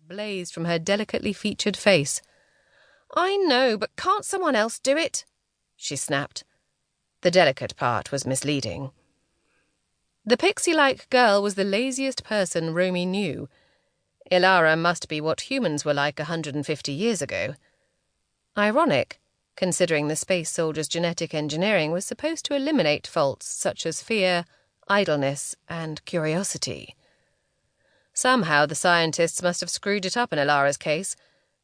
blazed from her delicately featured face. "I know, but can't someone else do it?" she snapped. The delicate part was misleading. The pixie-like girl was the laziest person Romy knew. Ilara must be what humans were like 150 years ago. Ironic, considering the space soldier's genetic engineering was supposed to eliminate faults such as fear, idleness, and curiosity. Somehow the scientists must have screwed it up in Ilara's case,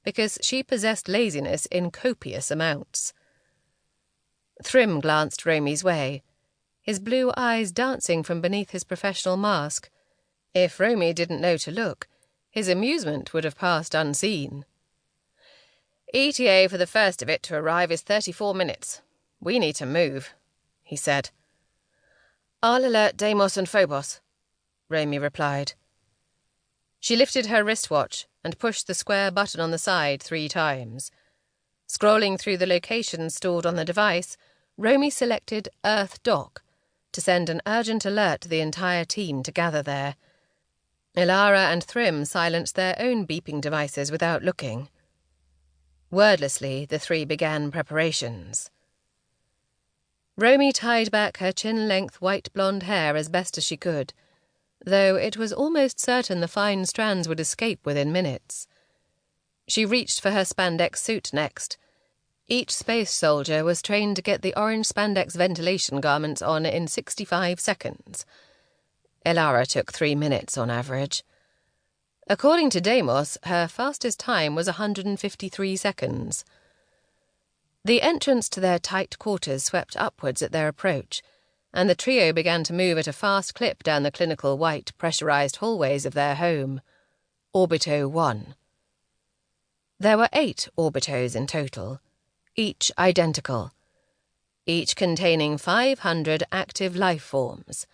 because she possessed laziness in copious amounts. Thrym glanced Romy's way, his blue eyes dancing from beneath his professional mask. If Romy didn't know to look, his amusement would have passed unseen. "ETA for the first of it to arrive is 34 minutes. We need to move," he said. "I'll alert Deimos and Phobos," Romy replied. She lifted her wristwatch and pushed the square button on the side 3 times. Scrolling through the locations stored on the device, Romy selected Earth Dock to send an urgent alert to the entire team to gather there. Ilara and Thrym silenced their own beeping devices without looking. Wordlessly, the 3 began preparations. Romy tied back her chin-length white blonde hair as best as she could, though it was almost certain the fine strands would escape within minutes. She reached for her spandex suit next. Each space soldier was trained to get the orange spandex ventilation garments on in 65 seconds. Ilara took 3 minutes on average. According to Deimos, her fastest time was 153 seconds. The entrance to their tight quarters swept upwards at their approach, and the trio began to move at a fast clip down the clinical white pressurized hallways of their home, Orbito 1. There were 8 Orbitos in total, each identical, each containing 500 active life forms,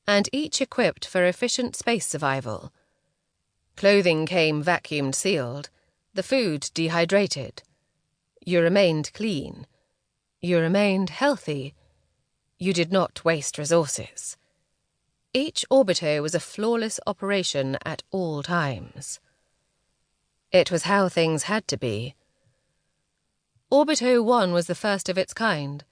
and each equipped for efficient space survival. Clothing came vacuumed sealed, the food dehydrated. You remained clean. You remained healthy. You did not waste resources. Each Orbito was a flawless operation at all times. It was how things had to be. Orbito 1 was the first of its kind,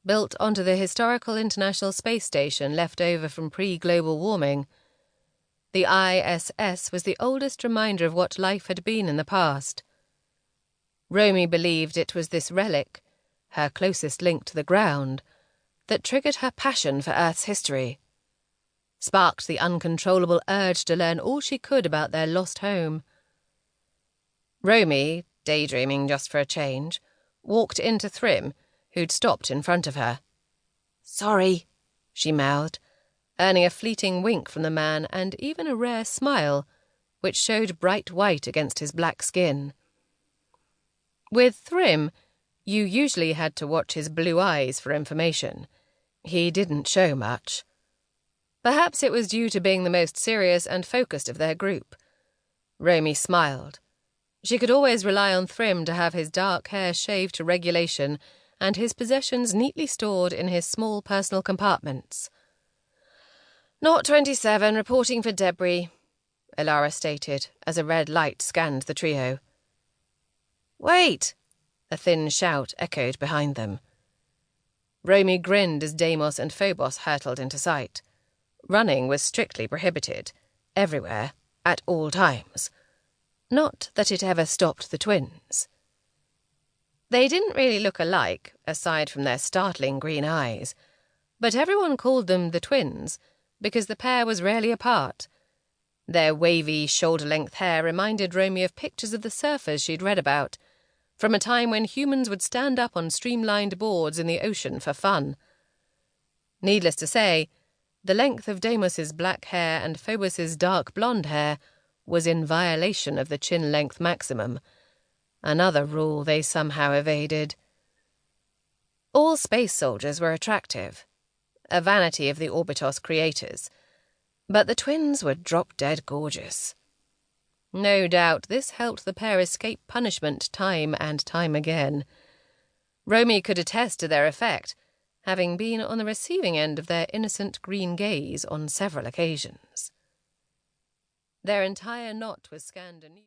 built onto the historical International Space Station left over from pre-global warming. The ISS was the oldest reminder of what life had been in the past. Romy believed it was this relic, her closest link to the ground, that triggered her passion for Earth's history, sparked the uncontrollable urge to learn all she could about their lost home. Romy, daydreaming just for a change, walked into Thrym, who'd stopped in front of her. "Sorry," she mouthed, earning a fleeting wink from the man and even a rare smile, which showed bright white against his black skin. With Thrym, you usually had to watch his blue eyes for information. He didn't show much. Perhaps it was due to being the most serious and focused of their group. Romy smiled. She could always rely on Thrym to have his dark hair shaved to regulation and his possessions neatly stored in his small personal compartments. "Not 27, reporting for debris," Ilara stated as a red light scanned the trio. "Wait!" a thin shout echoed behind them. Romy grinned as Deimos and Phobos hurtled into sight. Running was strictly prohibited, everywhere, at all times. Not that it ever stopped the twins. They didn't really look alike, aside from their startling green eyes, but everyone called them the twins because the pair was rarely apart. Their wavy, shoulder-length hair reminded Romy of pictures of the surfers she'd read about, from a time when humans would stand up on streamlined boards in the ocean for fun. Needless to say, the length of Deimos's black hair and Phobos's dark blonde hair was in violation of the chin-length maximum, another rule they somehow evaded. All space soldiers were attractive, a vanity of the Orbitos creators, but the twins were drop-dead gorgeous. No doubt this helped the pair escape punishment time and time again. Romy could attest to their effect, having been on the receiving end of their innocent green gaze on several occasions. Their entire knot was scanned anew.